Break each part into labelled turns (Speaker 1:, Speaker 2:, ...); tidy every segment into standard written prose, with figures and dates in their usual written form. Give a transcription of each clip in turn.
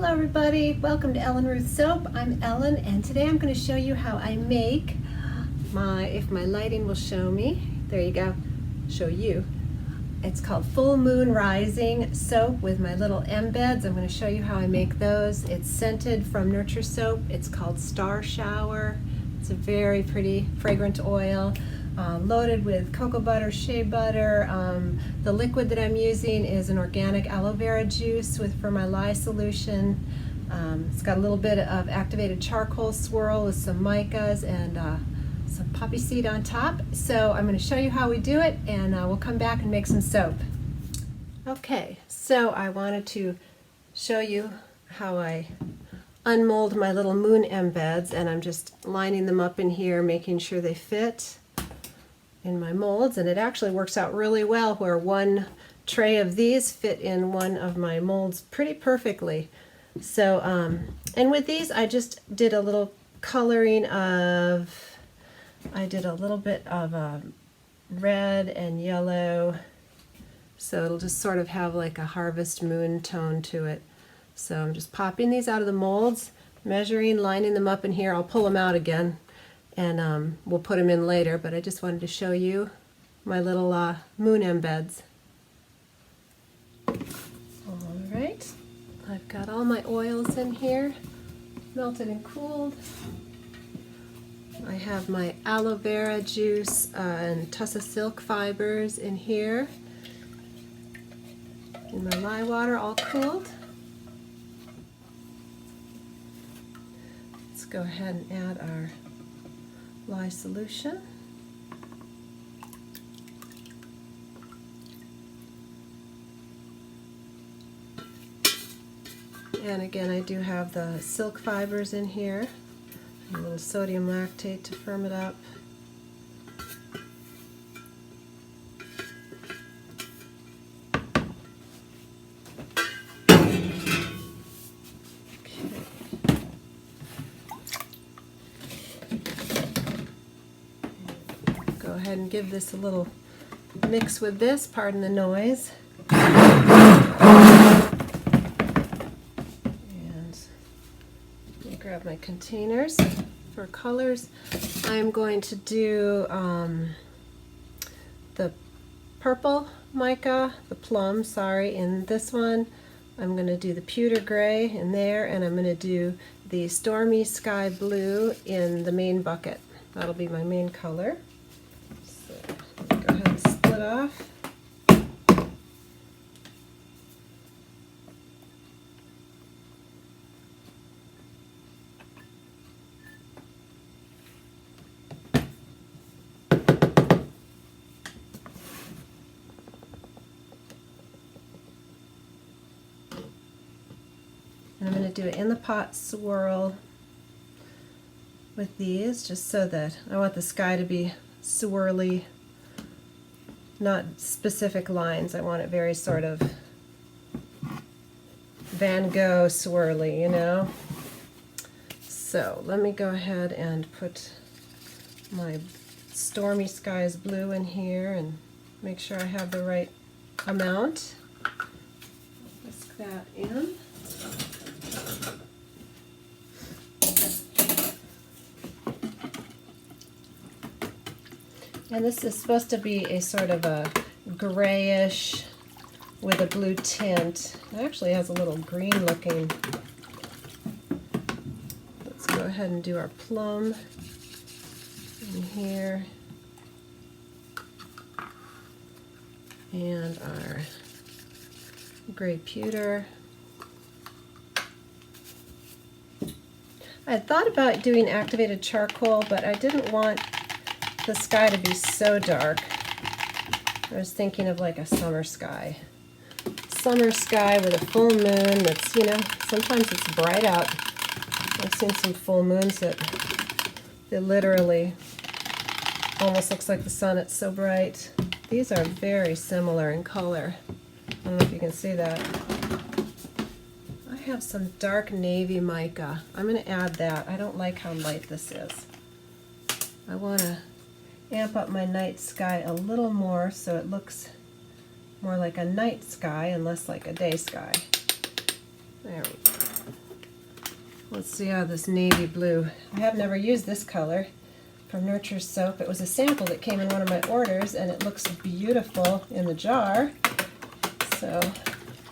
Speaker 1: Hello everybody, welcome to Ellen Ruth Soap. I'm Ellen and today I'm going to show you how I make if my lighting will show me, there you go, show you. It's called Full Moon Rising soap with my little embeds. I'm going to show you how I make those. It's scented from Nurture Soap. It's called Star Shower. It's a very pretty fragrant oil. Loaded with cocoa butter, shea butter. The liquid that I'm using is an organic aloe vera juice for my lye solution. It's got a little bit of activated charcoal swirl with some micas and some poppy seed on top. So I'm going to show you how we do it and we'll come back and make some soap. Okay, so I wanted to show you how I unmold my little moon embeds, and I'm just lining them up in here, making sure they fit in my molds, and it actually works out really well where one tray of these fit in one of my molds pretty perfectly. So and with these I just did a little coloring of, I did a little bit of red and yellow, so it'll just sort of have like a harvest moon tone to it. So I'm just popping these out of the molds, measuring, lining them up in here. I'll pull them out again and we'll put them in later, but I just wanted to show you my little moon embeds. Alright, I've got all my oils in here, melted and cooled. I have my aloe vera juice and tussa silk fibers in here, and my lye water all cooled. Let's go ahead and add our lye solution. And again, I do have the silk fibers in here, a little sodium lactate to firm it up. Go ahead and give this a little mix with this, pardon the noise. And let me grab my containers for colors. I'm going to do the purple mica, the plum, sorry, in this one. I'm going to do the pewter gray in there, and I'm going to do the stormy sky blue in the main bucket. That'll be my main color. Go ahead and split off. And I'm going to do an in-the-pot swirl with these, just so that I want the sky to be swirly, not specific lines. I want it very sort of Van Gogh swirly, you know. So let me go ahead and put my stormy skies blue in here and make sure I have the right amount. Whisk that in. And this is supposed to be a sort of a grayish with a blue tint. It actually has a little green looking. Let's go ahead and do our plum in here. And our gray pewter. I had thought about doing activated charcoal, but I didn't want the sky to be so dark. I was thinking of like a summer sky. Summer sky with a full moon that's, you know, sometimes it's bright out. I've seen some full moons that literally almost looks like the sun, it's so bright. These are very similar in color. I don't know if you can see that. I have some dark navy mica. I'm going to add that. I don't like how light this is. I want to amp up my night sky a little more so it looks more like a night sky and less like a day sky. There we go. Let's see how this navy blue. I have never used this color from Nurture Soap. It was a sample that came in one of my orders, and it looks beautiful in the jar. So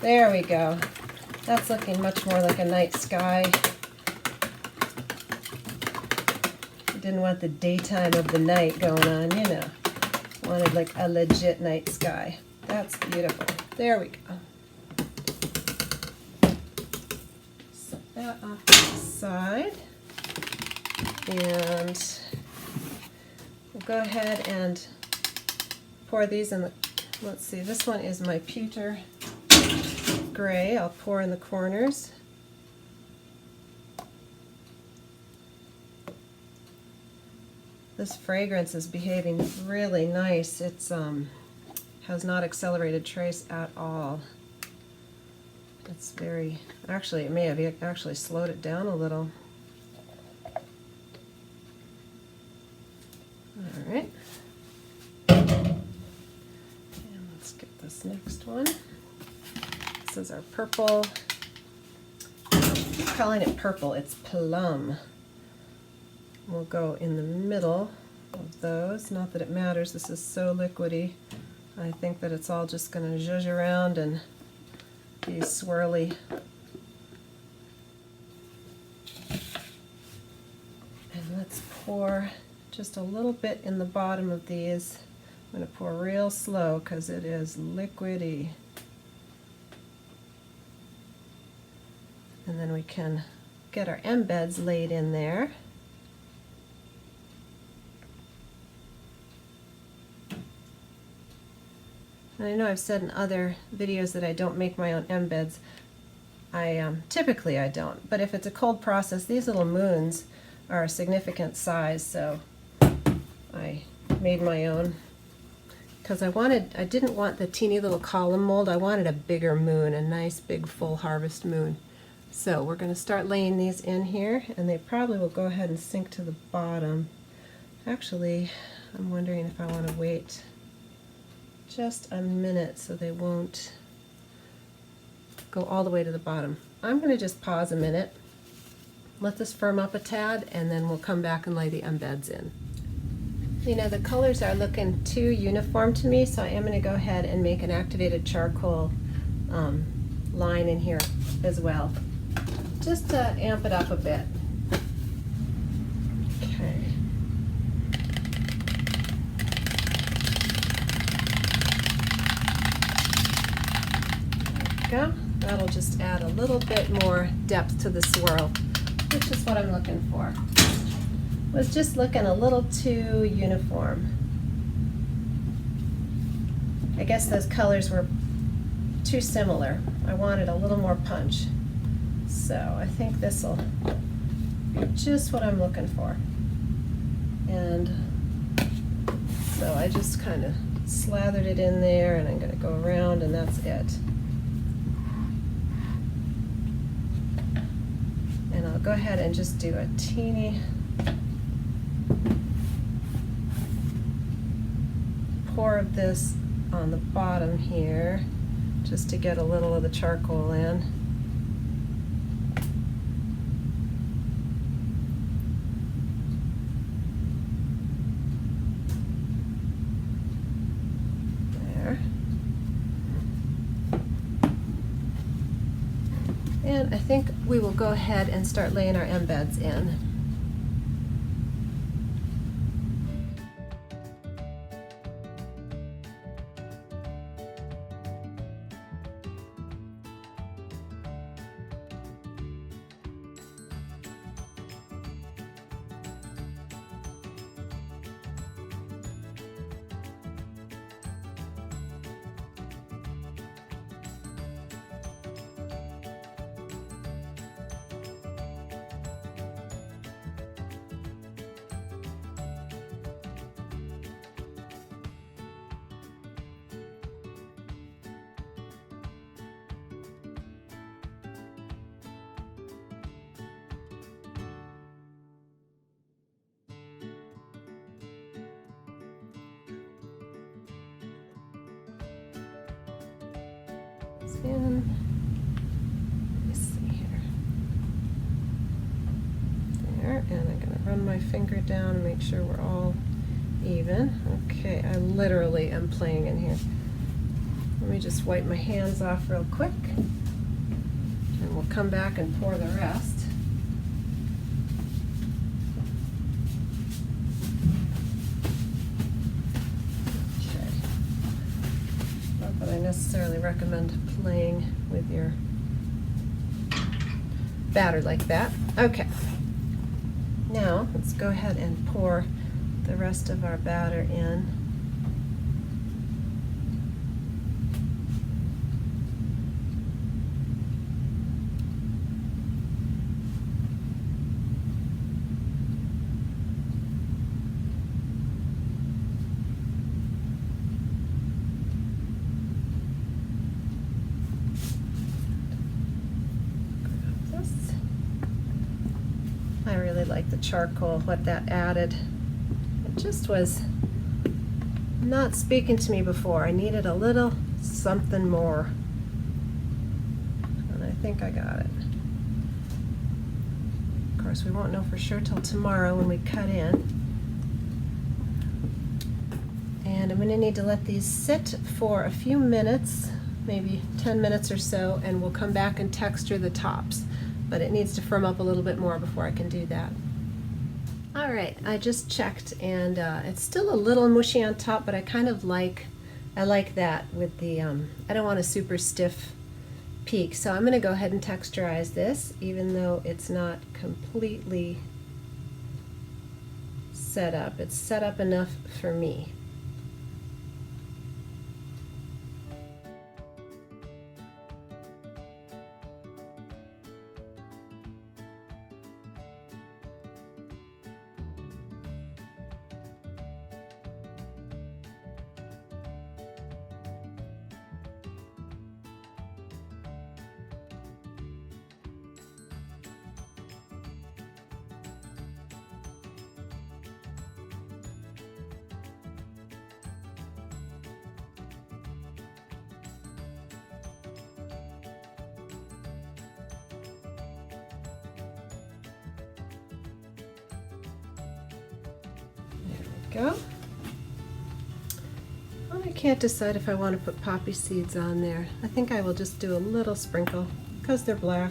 Speaker 1: there we go. That's looking much more like a night sky. I didn't want the daytime of the night going on, you know. Wanted like a legit night sky. That's beautiful. There we go. Set that off to the side. And we'll go ahead and pour these in the, let's see, this one is my pewter gray. I'll pour in the corners. This fragrance is behaving really nice. It's has not accelerated trace at all. It's very, actually it may have actually slowed it down a little. Alright. And let's get this next one. This is our purple. I'm calling it purple, it's plum. We'll go in the middle of those. Not that it matters, this is so liquidy. I think that it's all just going to zhuzh around and be swirly. And let's pour just a little bit in the bottom of these. I'm going to pour real slow because it is liquidy. And then we can get our embeds laid in there. And I know I've said in other videos that I don't make my own embeds. Typically I don't, but if it's a cold process, these little moons are a significant size, so I made my own. Because I didn't want the teeny little column mold, I wanted a bigger moon, a nice big full harvest moon. So we're going to start laying these in here, and they probably will go ahead and sink to the bottom. Actually, I'm wondering if I want to wait just a minute so they won't go all the way to the bottom. I'm going to just pause a minute, let this firm up a tad, and then we'll come back and lay the embeds in. You know, the colors are looking too uniform to me, so I am going to go ahead and make an activated charcoal line in here as well, just to amp it up a bit. Okay. Go. That'll just add a little bit more depth to the swirl, which is what I'm looking for. Was just looking a little too uniform. I guess those colors were too similar. I wanted a little more punch. So I think this will be just what I'm looking for. And so I just kind of slathered it in there, and I'm going to go around, and that's it. And I'll go ahead and just do a teeny pour of this on the bottom here, just to get a little of the charcoal in. There. And I think we will go ahead and start laying our embeds in. In. Let me see here. and I'm going to run my finger down and make sure we're all even. Okay, I literally am playing in here. Let me just wipe my hands off real quick, and we'll come back and pour the rest. Okay. Not that I necessarily recommend playing with your batter like that. Okay. Now let's go ahead and pour the rest of our batter in. I really like the charcoal, what that added. It just was not speaking to me before. I needed a little something more, and I think I got it. Of course, we won't know for sure till tomorrow when we cut in. And I'm going to need to let these sit for a few minutes, maybe 10 minutes or so, and we'll come back and texture the tops. But it needs to firm up a little bit more before I can do that. All right, I just checked, and it's still a little mushy on top, but I kind of like that with the, I don't want a super stiff peak. So I'm gonna go ahead and texturize this, even though it's not completely set up. It's set up enough for me. Go. Well, I can't decide if I want to put poppy seeds on there. I think I will just do a little sprinkle because they're black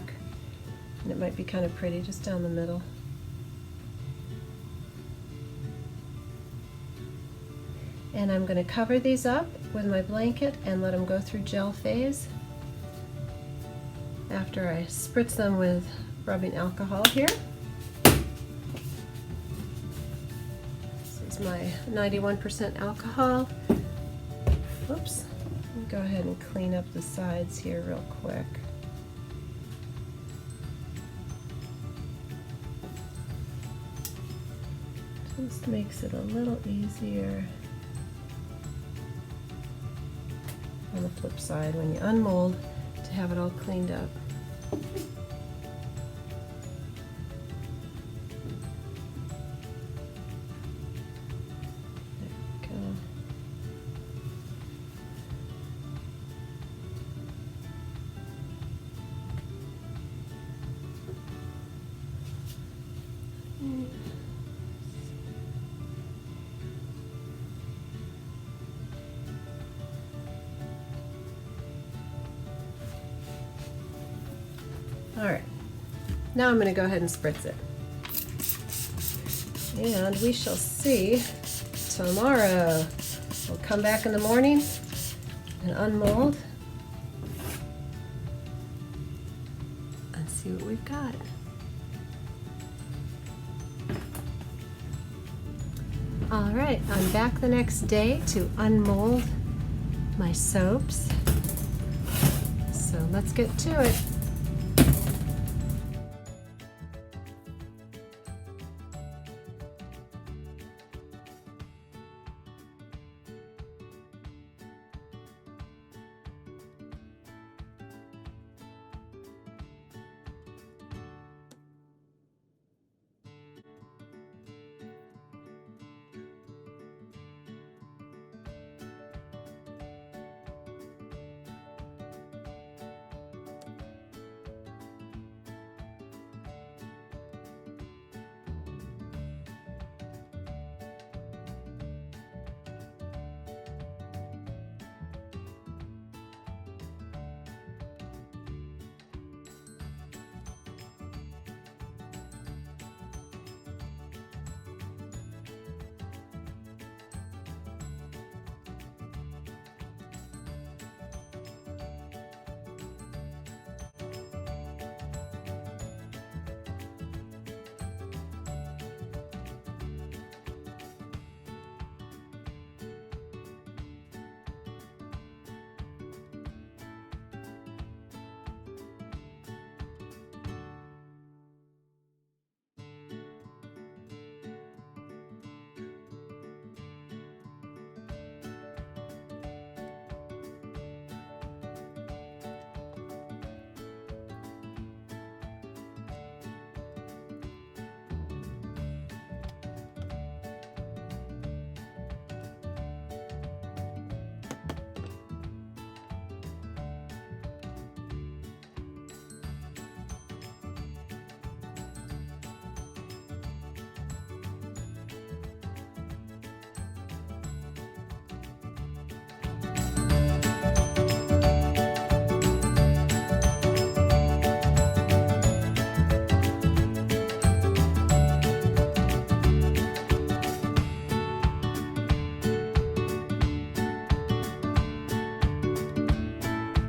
Speaker 1: and it might be kind of pretty just down the middle. And I'm going to cover these up with my blanket and let them go through gel phase after I spritz them with rubbing alcohol here. My 91% alcohol. Oops. Let me go ahead and clean up the sides here real quick. Just makes it a little easier on the flip side when you unmold to have it all cleaned up. All right, now I'm going to go ahead and spritz it. And we shall see tomorrow. We'll come back in the morning and unmold and see what we've got. All right, I'm back the next day to unmold my soaps. So let's get to it.